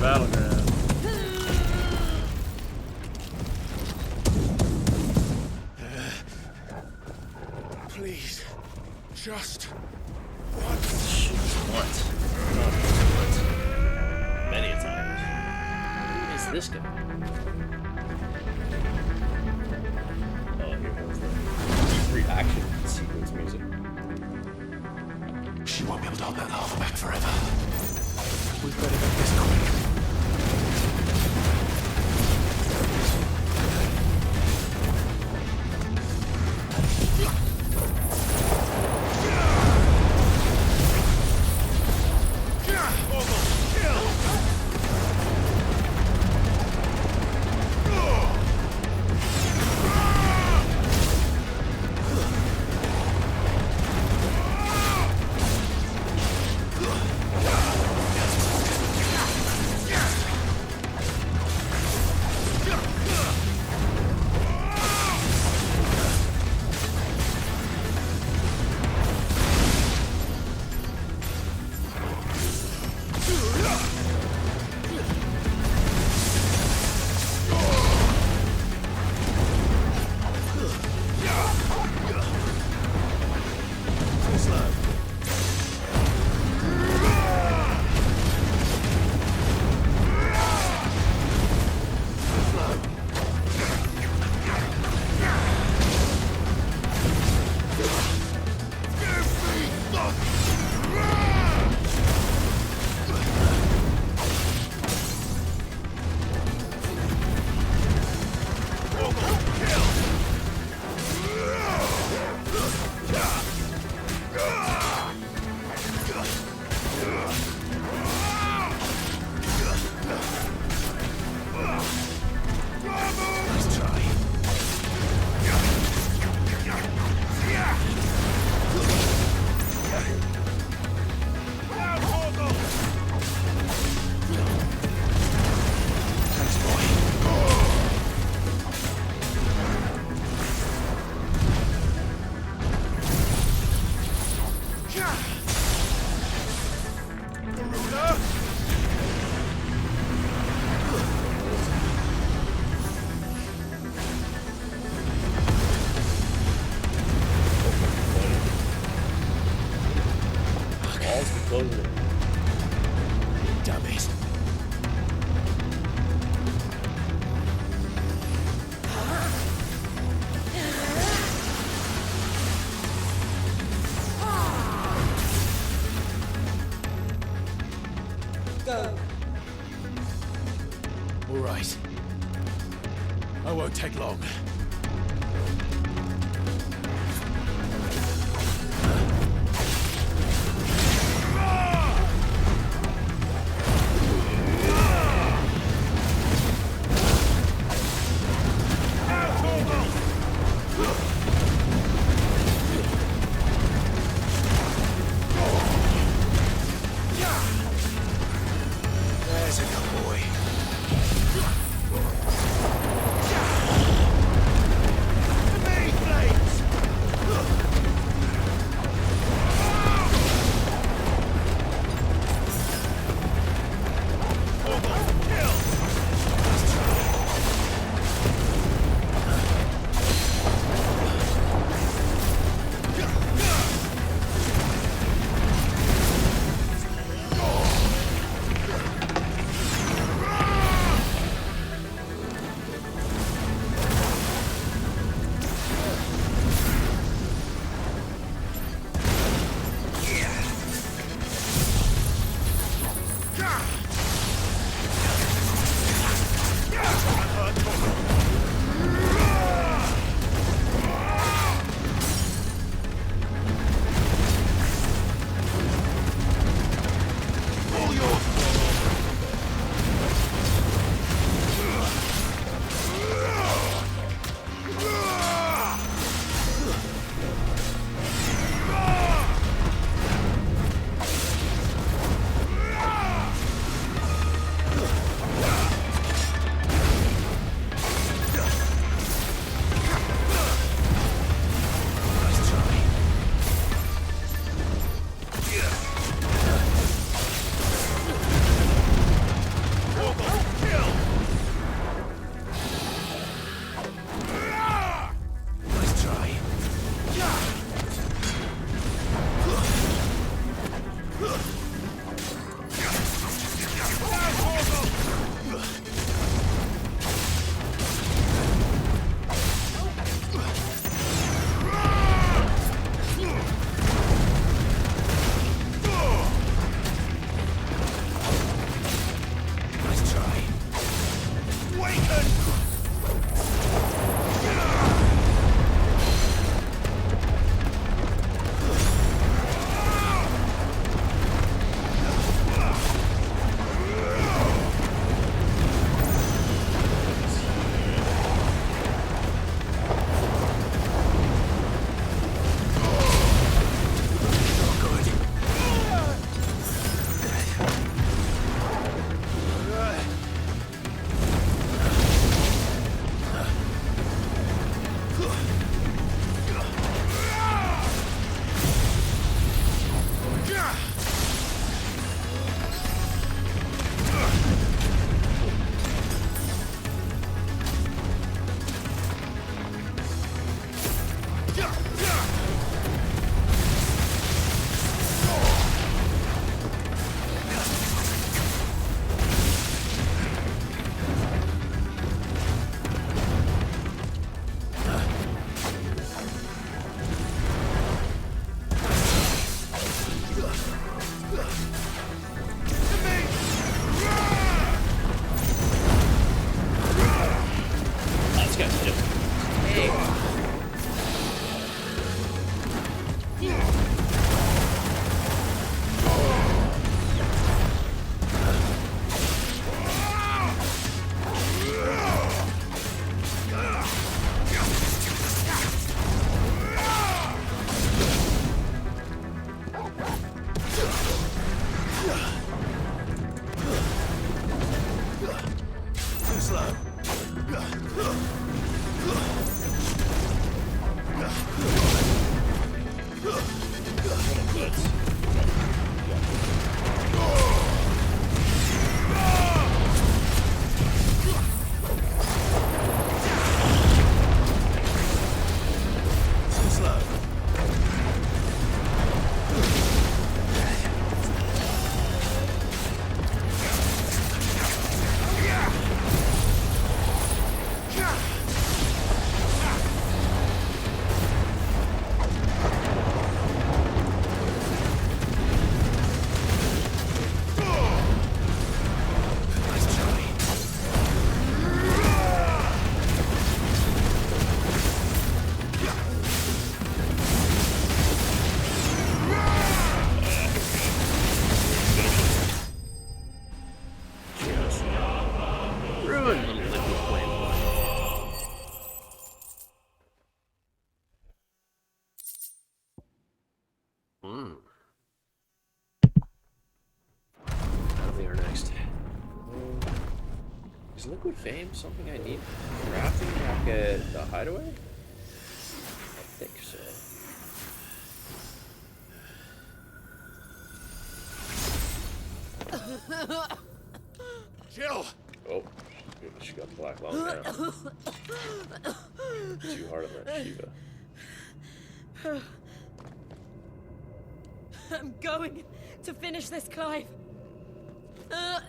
battleground. Please, just Once. Many a times. Who is this guy? Oh, here comes the reaction sequence music. She won't be able to hold that lava back forever. We've got to make this quick. Damn it. Go. All right. I won't take long. There's a good boy. Too slow. Too slow. Nice try. Ruin the liquid flame. That'll be our next. Is liquid flame something I need crafting back at the hideaway? I think so. Jill! Oh, she got the black lung now. Too hard on that Shiva. I'm going to finish this, Clive. Why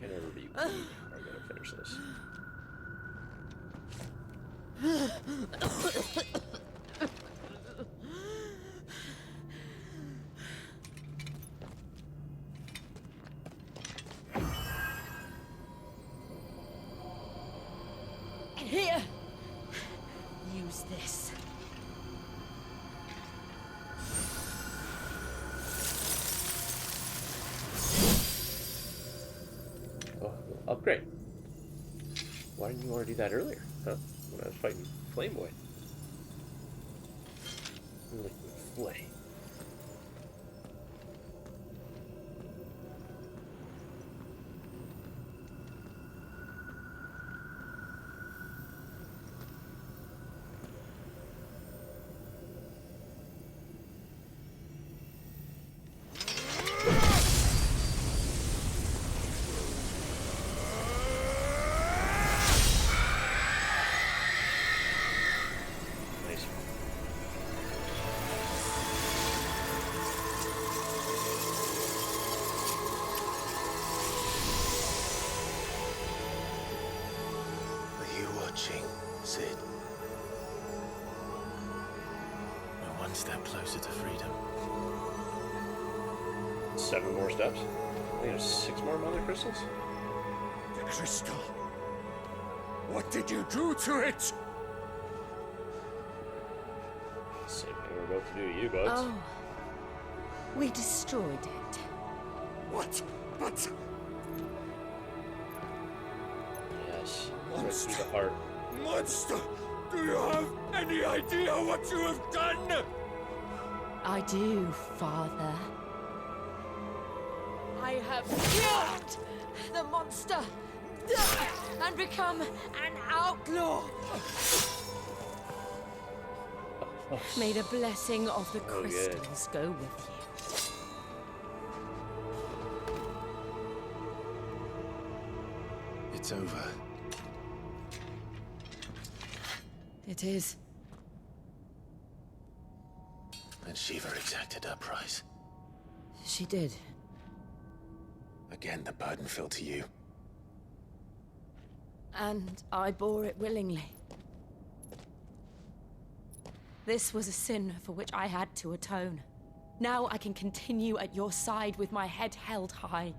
can't I ever be weak? I'm gonna finish this. Here. Use this. Oh, upgrade. Why didn't you want to do that earlier? Huh? When I was fighting Flame Boy. Liquid flame. Nice. Are you watching, Sid? We're one step closer to freedom. 7 more steps. I think there's 6 more mother crystals. The crystal. What did you do to it? Same thing we're about to do to you, buds. Oh. We destroyed it. What? But Yes. Right through the heart. monster, do you have any idea what you have done? I do, Father. I have killed the monster and become an outlaw. May the blessing of the Oh, good. crystals go with you. It's over. It is. And Shiva exacted her price. She did. Again, the burden fell to you. And I bore it willingly. This was a sin for which I had to atone. Now I can continue at your side with my head held high.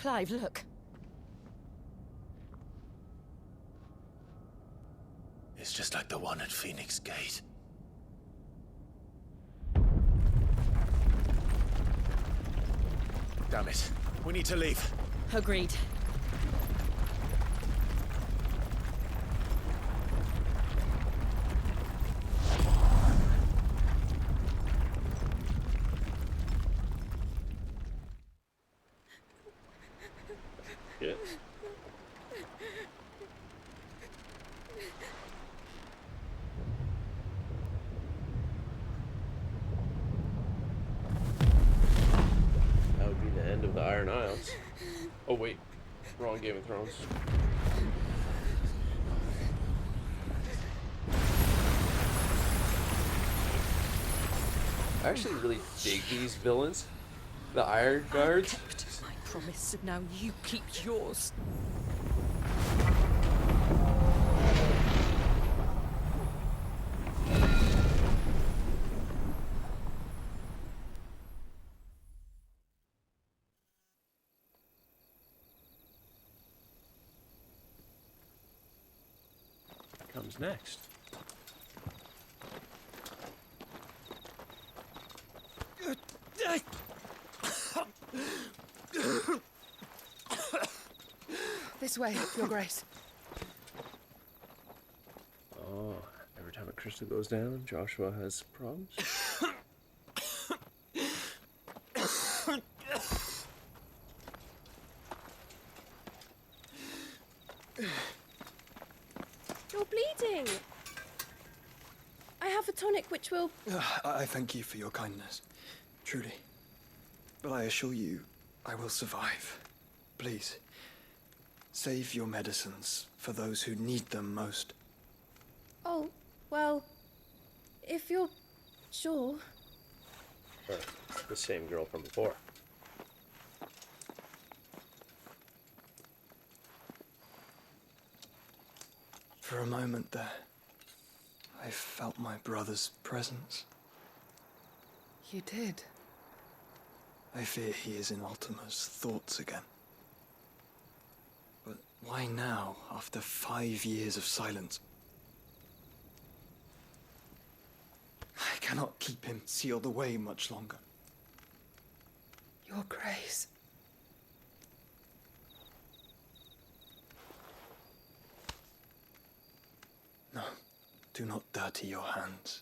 Clive, look. It's just like the one at Phoenix Gate. Damn it. We need to leave. Agreed. Yeah. That would be the end of the Iron Isles. Oh wait, wrong Game of Thrones. I actually really dig these villains. The Iron Guards. I kept my promise, and now you keep yours. Comes next. This way, Your Grace. Oh, every time a crystal goes down, Joshua has problems. You're bleeding. I have a tonic which will... I thank you for your kindness, truly. But I assure you, I will survive. Please, save your medicines for those who need them most. Oh, well, if you're sure. Or the same girl from before. For a moment there, I felt my brother's presence. You did? I fear he is in Ultima's thoughts again. But why now, after 5 years of silence? I cannot keep him sealed away much longer. Your Grace. No, do not dirty your hands.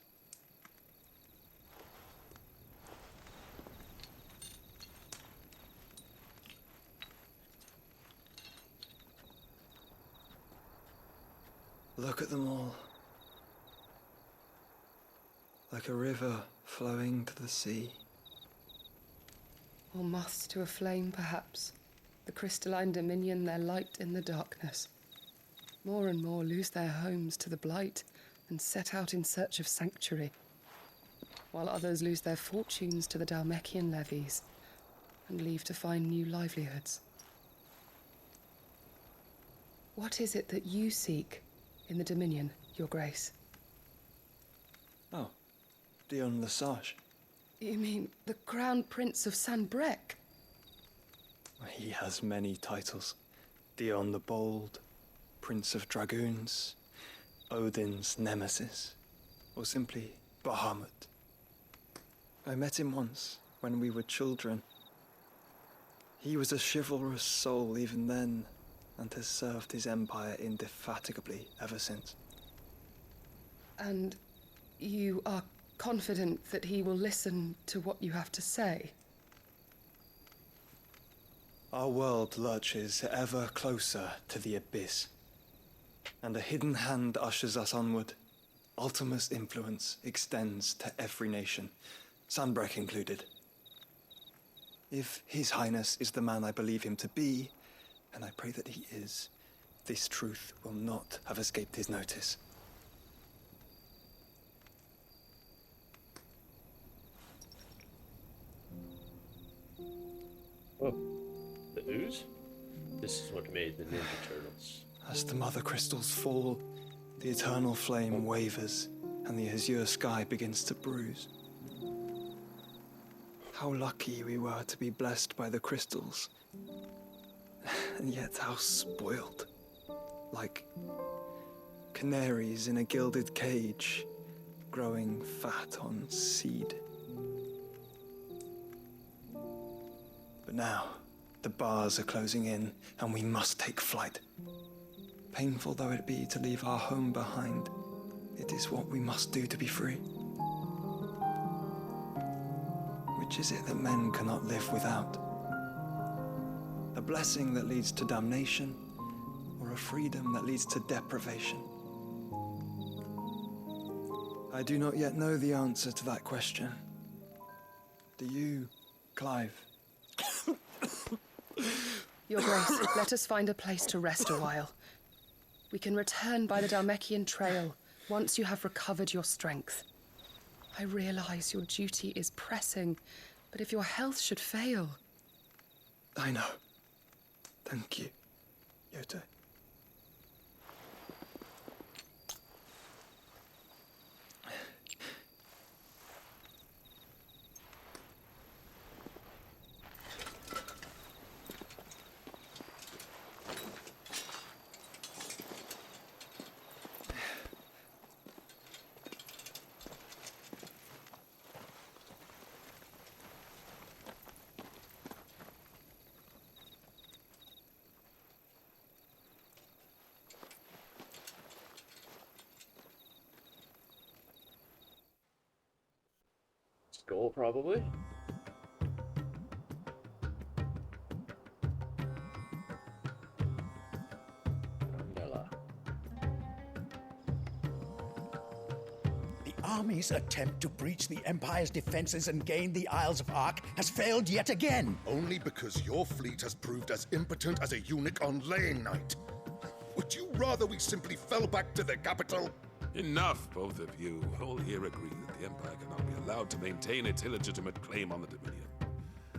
Look at them all. Like a river flowing to the sea. Or moths to a flame, perhaps. The crystalline dominion their light in the darkness. More and more lose their homes to the blight and set out in search of sanctuary, while others lose their fortunes to the Dalmekian levies and leave to find new livelihoods. What is it that you seek in the Dominion, Your Grace? Oh, Dion Lesage. You mean the Crown Prince of Sanbrec? He has many titles. Dion the Bold, Prince of Dragoons, Odin's Nemesis, or simply Bahamut. I met him once, when we were children. He was a chivalrous soul even then, and has served his empire indefatigably ever since. And you are confident that he will listen to what you have to say? Our world lurches ever closer to the abyss, and a hidden hand ushers us onward. Ultima's influence extends to every nation, Sanbrec included. If His Highness is the man I believe him to be, and I pray that he is, this truth will not have escaped his notice. Oh, the ooze? This is what made the Ninja Turtles. As the mother crystals fall, the eternal flame wavers, and the azure sky begins to bruise. How lucky we were to be blessed by the crystals. And yet how spoiled. Like canaries in a gilded cage, growing fat on seed. But now, the bars are closing in, and we must take flight. Painful though it be to leave our home behind, it is what we must do to be free. Which is it that men cannot live without? A blessing that leads to damnation, or a freedom that leads to deprivation? I do not yet know the answer to that question. Do you, Clive? Your Grace, let us find a place to rest a while. We can return by the Dalmekian trail once you have recovered your strength. I realize your duty is pressing, but if your health should fail... I know. Thank you, Yote. Skull, probably. Mandela. The army's attempt to breach the Empire's defenses and gain the Isles of Ark has failed yet again. Only because your fleet has proved as impotent as a eunuch on laying night. Would you rather we simply fell back to the capital? Enough, both of you. All here agree that the Empire cannot be allowed to maintain its illegitimate claim on the Dominion.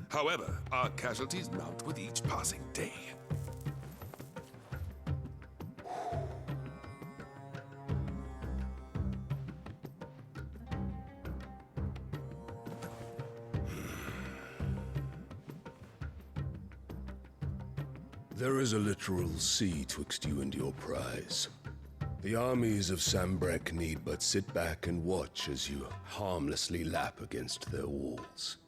However, our casualties mount with each passing day. There is a literal sea twixt you and your prize. The armies of Sambrek need but sit back and watch as you harmlessly lap against their walls.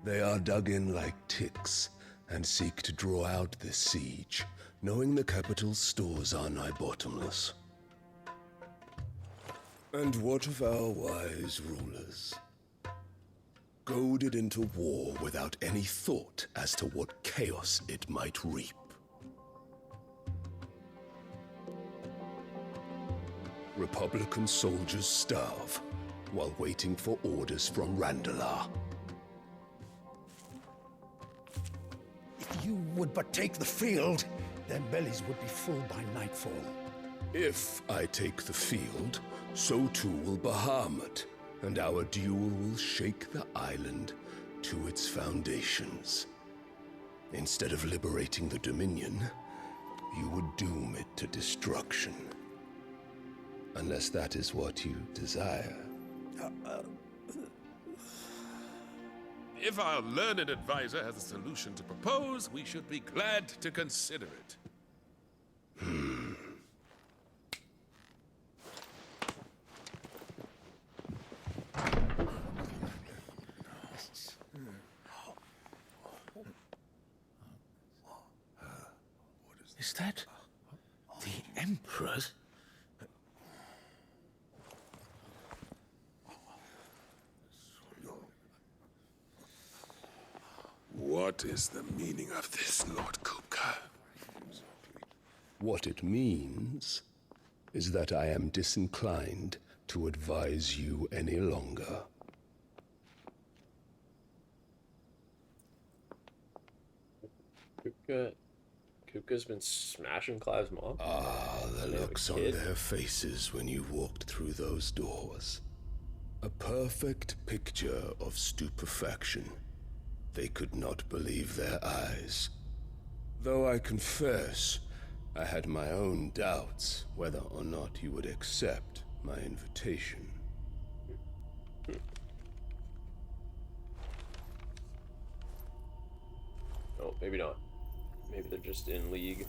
They are dug in like ticks and seek to draw out this siege, knowing the capital's stores are nigh bottomless. And what of our wise rulers? Goaded into war without any thought as to what chaos it might reap. Republican soldiers starve while waiting for orders from Randalar. If you would but take the field, their bellies would be full by nightfall. If I take the field, so too will Bahamut, and our duel will shake the island to its foundations. Instead of liberating the Dominion, you would doom it to destruction. Unless that is what you desire. If our learned advisor has a solution to propose, we should be glad to consider it. Is that the Emperor's? What is the meaning of this, Lord Kupka? What it means is that I am disinclined to advise you any longer. Kupka's been smashing Clive's mom. Ah, the looks on their faces when you walked through those doors. A perfect picture of stupefaction. They could not believe their eyes. Though I confess, I had my own doubts whether or not you would accept my invitation. Oh, maybe not. Maybe they're just in league.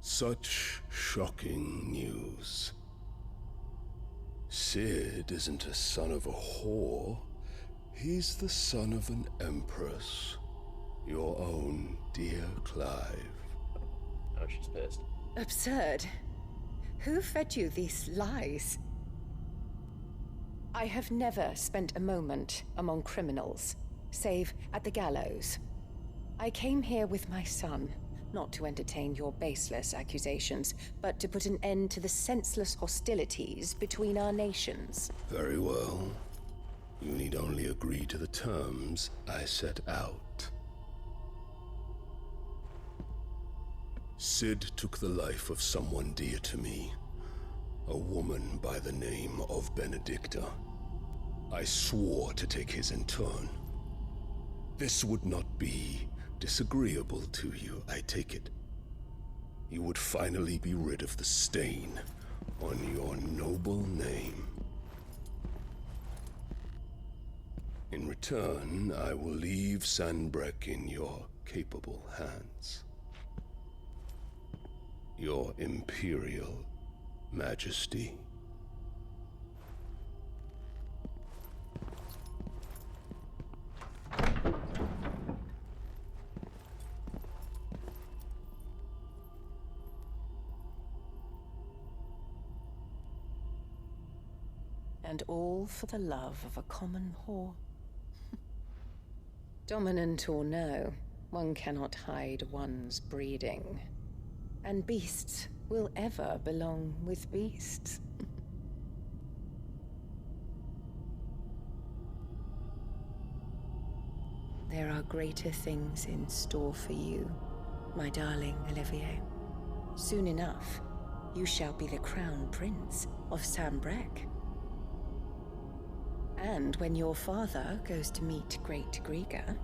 Such shocking news. Sid isn't a son of a whore. He's the son of an empress. Your own dear Clive. Oh, she's pissed. Absurd. Who fed you these lies? I have never spent a moment among criminals, save at the gallows. I came here with my son, not to entertain your baseless accusations, but to put an end to the senseless hostilities between our nations. Very well. You need only agree to the terms I set out. Sid took the life of someone dear to me, a woman by the name of Benedicta. I swore to take his in turn. This would not be disagreeable to you, I take it. You would finally be rid of the stain on your noble name. In return, I will leave Sanbreque in your capable hands. Your Imperial Majesty. And all for the love of a common whore. Dominant or no, one cannot hide one's breeding. And beasts will ever belong with beasts. There are greater things in store for you, my darling Olivier. Soon enough, you shall be the crown prince of Sanbreque. And when your father goes to meet Great Griga,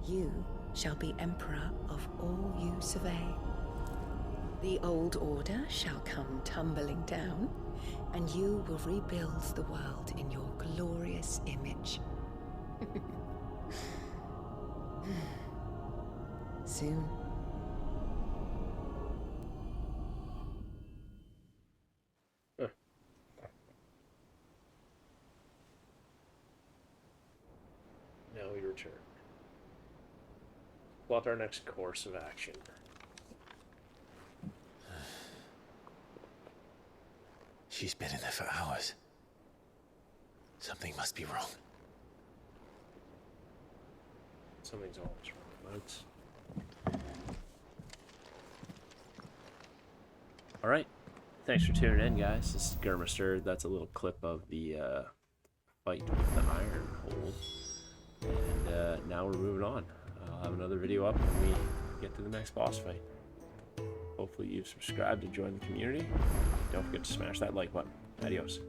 you shall be emperor of all you survey. The old order shall come tumbling down, and you will rebuild the world in your glorious image. Soon. Now we return. Plot our next course of action. She's been in there for hours. Something must be wrong. Something's always wrong, Moats. Alright. Thanks for tuning in, guys. This is Grr-Must-Errd. That's a little clip of the fight with the Iron Hold. And now we're moving on. I'll have another video up when we get to the next boss fight. Hopefully you've subscribed to join the community. Don't forget to smash that like button. Adios.